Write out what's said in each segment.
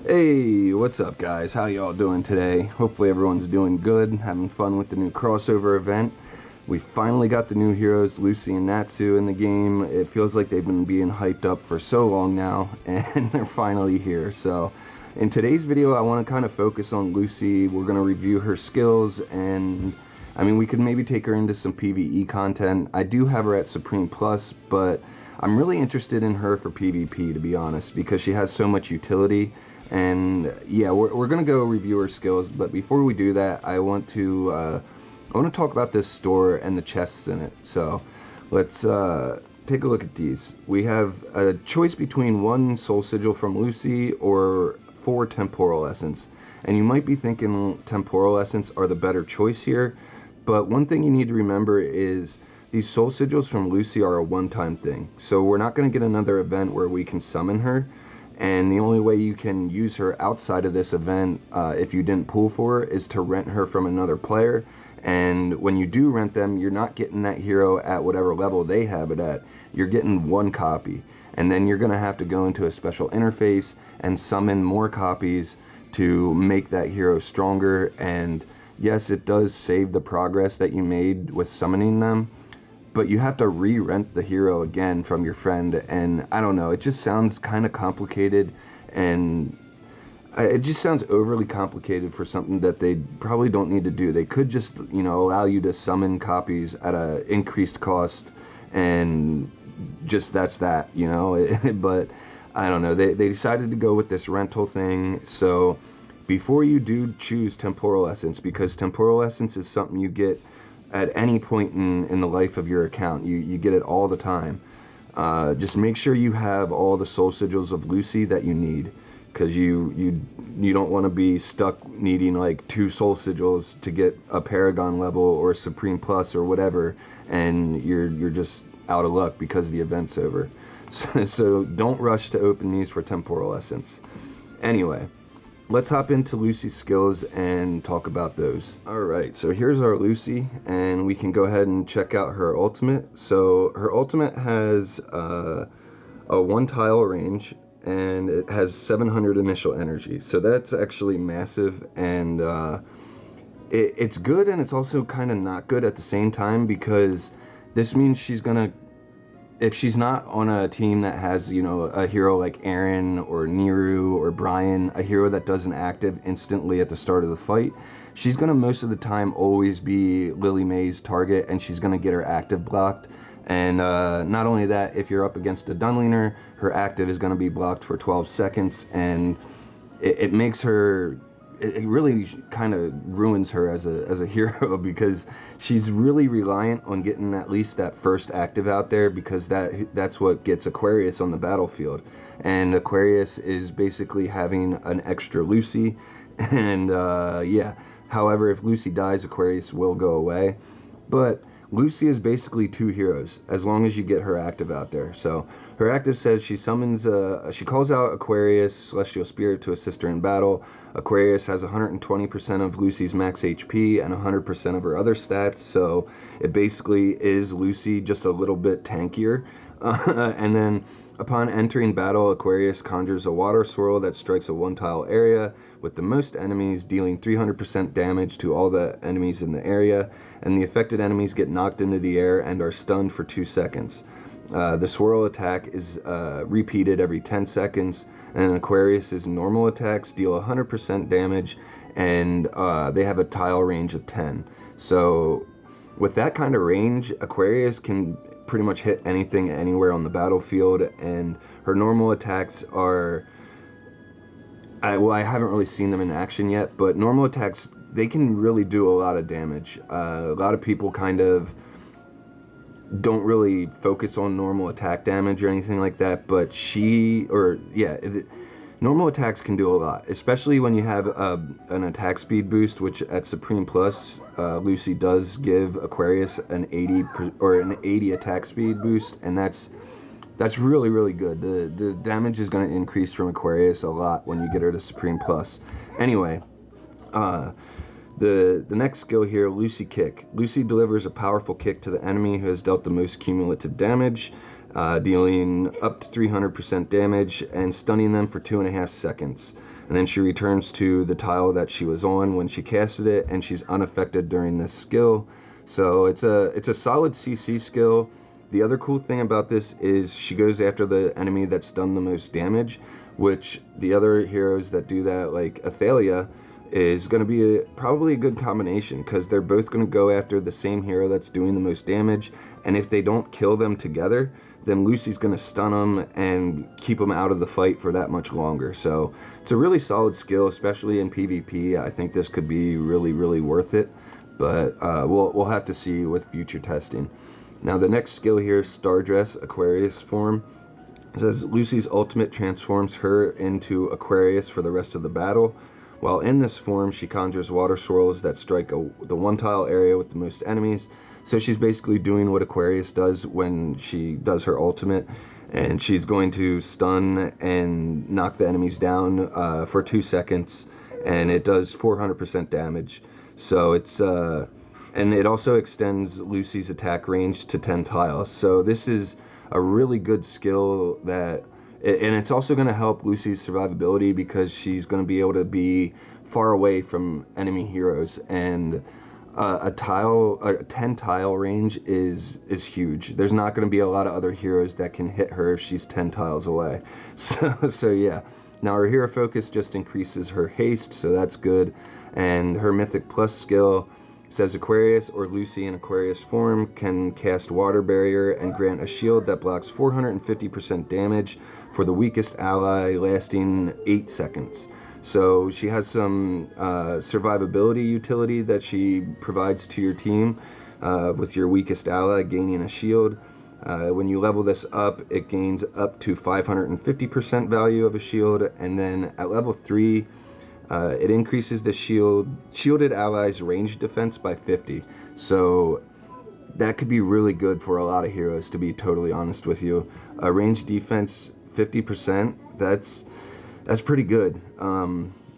Hey, what's up guys? How y'all doing today? Hopefully everyone's doing good, having fun with the new crossover event. We finally got the new heroes, Lucy and Natsu, in the game. It feels like they've been being hyped up for so long now, and they're finally here. So, in today's video, I want to kind of focus on Lucy. We're going to review her skills, and I mean, we could maybe take her into some PvE content. I do have her at Supreme Plus, but I'm really interested in her for PvP, to be honest, because she has so much utility. And yeah, we're gonna go review her skills, but before we do that, I want to talk about this store and the chests in it. So let's take a look at these. We have a choice between 1 soul sigil from Lucy or 4 temporal essence, and you might be thinking temporal essence are the better choice here, but one thing you need to remember is these soul sigils from Lucy are a one-time thing, so we're not going to get another event where we can summon her. And the only way you can use her outside of this event, if you didn't pull for her, is to rent her from another player. And when you do rent them, you're not getting that hero at whatever level they have it at. You're getting 1 copy. And then you're going to have to go into a special interface and summon more copies to make that hero stronger. And yes, it does save the progress that you made with summoning them, but you have to re-rent the hero again from your friend, and I don't know, it just sounds kind of complicated, and it just sounds overly complicated for something that they probably don't need to do. They could just, you know, allow you to summon copies at a increased cost, and just that's that, you know. But I don't know, they decided to go with this rental thing. So before you do choose temporal essence, because temporal essence is something you get at any point in the life of your account, you get it all the time. Just make sure you have all the soul sigils of Lucy that you need, because you don't want to be stuck needing like 2 soul sigils to get a Paragon level or Supreme Plus or whatever, and you're just out of luck because the event's over. So don't rush to open these for temporal essence. Anyway, let's hop into Lucy's skills and talk about those. Alright, so here's our Lucy, and we can go ahead and check out her ultimate. So her ultimate has a 1 tile range, and it has 700 initial energy. So that's actually massive, and it's good, and it's also kind of not good at the same time, because this means she's gonna, if she's not on a team that has, you know, a hero like Aaron or Niru or Brian, a hero that doesn't active instantly at the start of the fight, she's going to most of the time always be Lily May's target, and she's going to get her active blocked. And not only that, if you're up against a Dunleaner, her active is going to be blocked for 12 seconds, and it makes her, it really kind of ruins her as a hero, because she's really reliant on getting at least that first active out there, because that's what gets Aquarius on the battlefield. And Aquarius is basically having an extra Lucy, and yeah. However, if Lucy dies, Aquarius will go away. But Lucy is basically 2 heroes as long as you get her active out there. So her active says she summons, she calls out Aquarius, Celestial Spirit, to assist her in battle. Aquarius has 120% of Lucy's max HP and 100% of her other stats, so it basically is Lucy, just a little bit tankier. And then upon entering battle, Aquarius conjures a water swirl that strikes a 1 tile area with the most enemies, dealing 300% damage to all the enemies in the area, and the affected enemies get knocked into the air and are stunned for 2 seconds. The swirl attack is repeated every 10 seconds, and Aquarius's normal attacks deal 100% damage, and they have a tile range of 10. So with that kind of range, Aquarius can pretty much hit anything anywhere on the battlefield, and her normal attacks are, well, I haven't really seen them in action yet, but normal attacks, they can really do a lot of damage. A lot of people kind of don't really focus on normal attack damage or anything like that, but normal attacks can do a lot, especially when you have an attack speed boost, which at Supreme Plus, Lucy does give Aquarius an 80 attack speed boost, and that's really, really good. The damage is going to increase from Aquarius a lot when you get her to Supreme Plus. Anyway, The next skill here, Lucy Kick. Lucy delivers a powerful kick to the enemy who has dealt the most cumulative damage, dealing up to 300% damage and stunning them for 2.5 seconds. and then she returns to the tile that she was on when she casted it, and she's unaffected during this skill. So it's a solid CC skill. The other cool thing about this is she goes after the enemy that's done the most damage, which the other heroes that do that, like Athalia, is going to be probably a good combination, because they're both going to go after the same hero that's doing the most damage, and if they don't kill them together, then Lucy's going to stun them and keep them out of the fight for that much longer. So it's a really solid skill, especially in PvP. I think this could be really, really worth it, but we'll have to see with future testing. Now the next skill here, Stardress Aquarius form. It says Lucy's ultimate transforms her into Aquarius for the rest of the battle. While in this form, she conjures water swirls that strike the one tile area with the most enemies. So she's basically doing what Aquarius does when she does her ultimate, and she's going to stun and knock the enemies down for 2 seconds, and it does 400% damage. So it's and it also extends Lucy's attack range to 10 tiles. So this is a really good skill that, and it's also going to help Lucy's survivability, because she's going to be able to be far away from enemy heroes, and a 10 tile range is huge. There's not going to be a lot of other heroes that can hit her if she's 10 tiles away. So yeah. Now her hero focus just increases her haste, so that's good. And her Mythic Plus skill says Aquarius or Lucy in Aquarius form can cast Water Barrier and grant a shield that blocks 450% damage for the weakest ally, lasting 8 seconds. So she has some survivability utility that she provides to your team with your weakest ally gaining a shield. When you level this up, it gains up to 550% value of a shield, and then at level 3, it increases the shielded allies' range defense by 50. So that could be really good for a lot of heroes, to be totally honest with you. Range defense 50%, that's pretty good.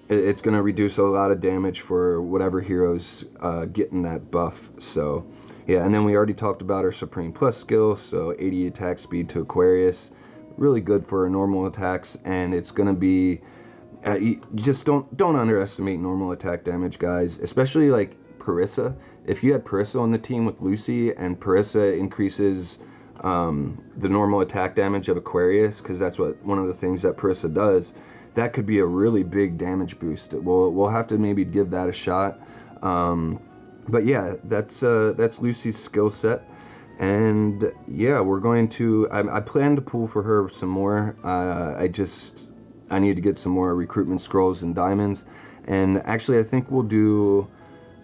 It's going to reduce a lot of damage for whatever heroes getting that buff. So yeah, and then we already talked about her Supreme Plus skill, so 80 attack speed to Aquarius, really good for normal attacks, and it's going to be you just don't underestimate normal attack damage, guys, especially like Parissa. If you had Parissa on the team with Lucy, and Parissa increases the normal attack damage of Aquarius, because that's one of the things that Parissa does, that could be a really big damage boost. We'll have to maybe give that a shot. But yeah, that's Lucy's skill set, and yeah, we're going to. I plan to pull for her some more. I need to get some more recruitment scrolls and diamonds, and actually I think we'll do.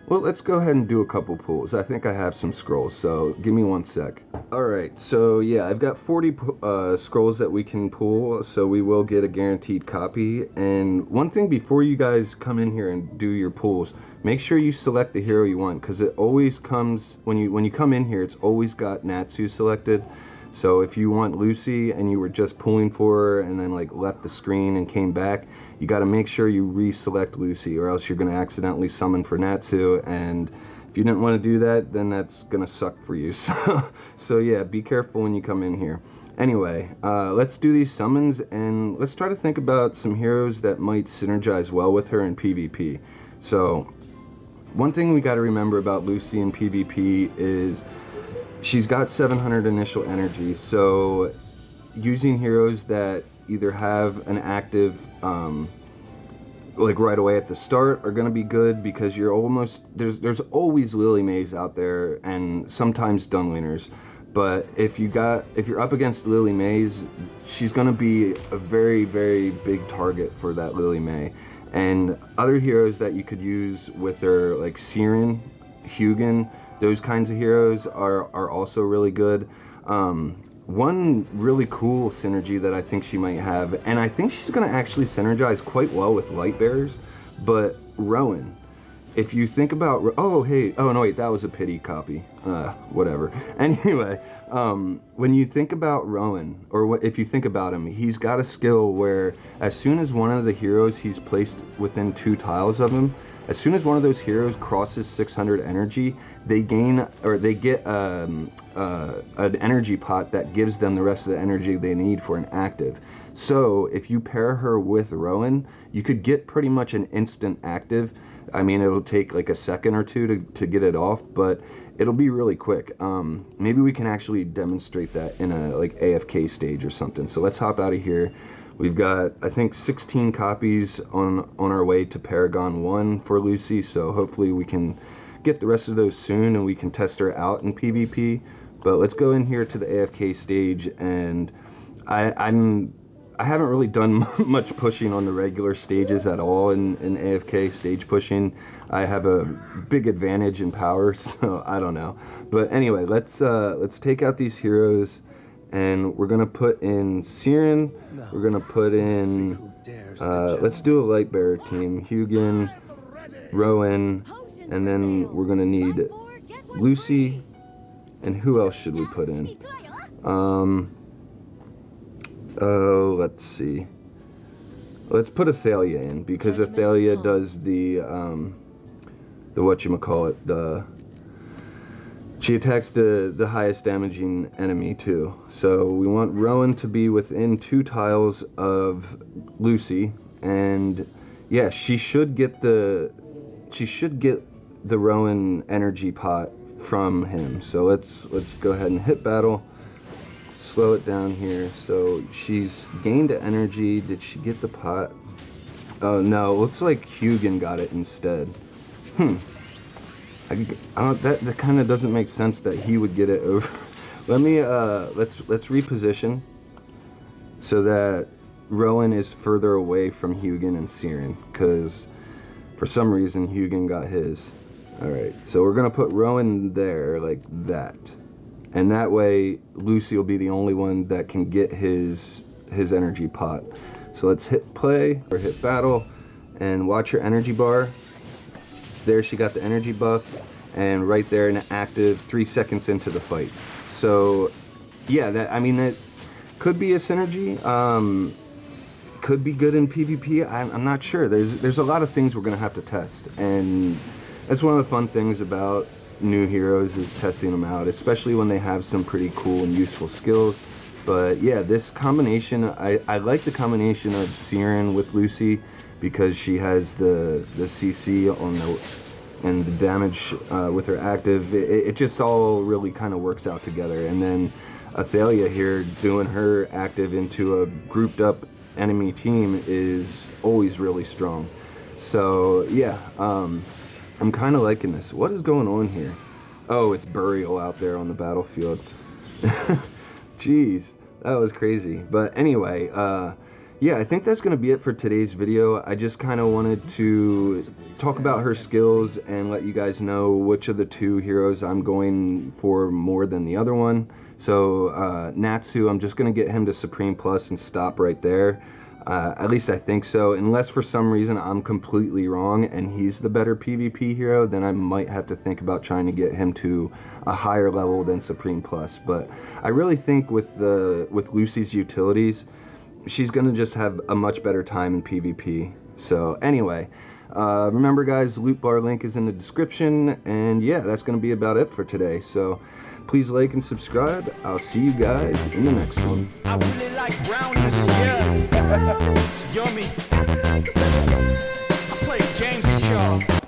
Well, let's go ahead and do a couple pulls. I think I have some scrolls, so give me 1 sec. Alright, so yeah, I've got 40 scrolls that we can pull, so we will get a guaranteed copy. And one thing before you guys come in here and do your pulls, make sure you select the hero you want, because it always comes, when you come in here, it's always got Natsu selected. So if you want Lucy and you were just pulling for her and then like left the screen and came back, you got to make sure you reselect Lucy, or else you're going to accidentally summon for Natsu, and if you didn't want to do that, then that's going to suck for you. So yeah, be careful when you come in here. Anyway, let's do these summons, and let's try to think about some heroes that might synergize well with her in PvP. So one thing we got to remember about Lucy in PvP is she's got 700 initial energy, so using heroes that either have an active like right away at the start are going to be good, because you're almost there's always Lily Mays out there, and sometimes Dunlingers. But if you're up against Lily Mays, she's going to be a very, very big target for that Lily May. And other heroes that you could use with her, like Siren, Hugin, those kinds of heroes are also really good. One really cool synergy that I think she might have, and I think she's going to actually synergize quite well with Light Bearers, but Rowan. If you think about, oh no wait, that was a pity copy. Whatever. Anyway, when you think about Rowan, or if you think about him, he's got a skill where as soon as one of the heroes he's placed within 2 tiles of him, as soon as one of those heroes crosses 600 energy, they gain, or they get an energy pot that gives them the rest of the energy they need for an active. So if you pair her with Rowan, you could get pretty much an instant active. I mean, it'll take like a second or two to get it off, but it'll be really quick. Maybe we can actually demonstrate that in a like AFK stage or something. So let's hop out of here. We've got, I think, 16 copies on our way to Paragon 1 for Lucy, so hopefully we can get the rest of those soon and we can test her out in PvP. But let's go in here to the AFK stage, and I haven't really done much pushing on the regular stages at all in AFK stage pushing. I have a big advantage in power, so I don't know. But anyway, let's take out these heroes, and we're gonna put in Siren. We're gonna put in let's do a light bearer team: Hugin, Rowan, and then we're gonna need Lucy. And who else should we put in? Let's see. Let's put Athalia in, because Athalia does the whatchamacallit, she attacks the highest damaging enemy too. So we want Rowan to be within 2 tiles of Lucy, and yeah, she should get the Rowan energy pot from him. So let's go ahead and hit battle. Slow it down here. So she's gained energy. Did she get the pot? Oh no, looks like Hugin got it instead. That kind of doesn't make sense that he would get it over. Let me let's reposition so that Rowan is further away from Hugin and Siren, because for some reason Hugin got his. Alright, so we're gonna put Rowan there like that. And that way, Lucy will be the only one that can get his energy pot. So let's hit play, or hit battle, and watch her energy bar. There, she got the energy buff, and right there in active 3 seconds into the fight. So, yeah, that could be a synergy. Could be good in PvP. I'm not sure. There's a lot of things we're gonna have to test, and that's one of the fun things about new heroes, is testing them out, especially when they have some pretty cool and useful skills. But yeah, this combination, I like the combination of Siren with Lucy, because she has the CC and the damage with her active. It just all really kind of works out together. And then Athalia here doing her active into a grouped up enemy team is always really strong. So yeah, I'm kind of liking this. What is going on here? Oh, it's Burial out there on the battlefield. Jeez, that was crazy. But anyway, yeah, I think that's going to be it for today's video. I just kind of wanted to talk about her skills and let you guys know which of the 2 heroes I'm going for more than the other one. So Natsu, I'm just going to get him to Supreme Plus and stop right there. At least I think so. Unless for some reason I'm completely wrong and he's the better PvP hero, then I might have to think about trying to get him to a higher level than Supreme Plus. But I really think with Lucy's utilities, she's gonna just have a much better time in PvP. So anyway, remember guys, loot bar link is in the description, and yeah, that's gonna be about it for today. So please like and subscribe. I'll see you guys in the next one. I really like brownness, yeah. It's yummy. I play games with y'all.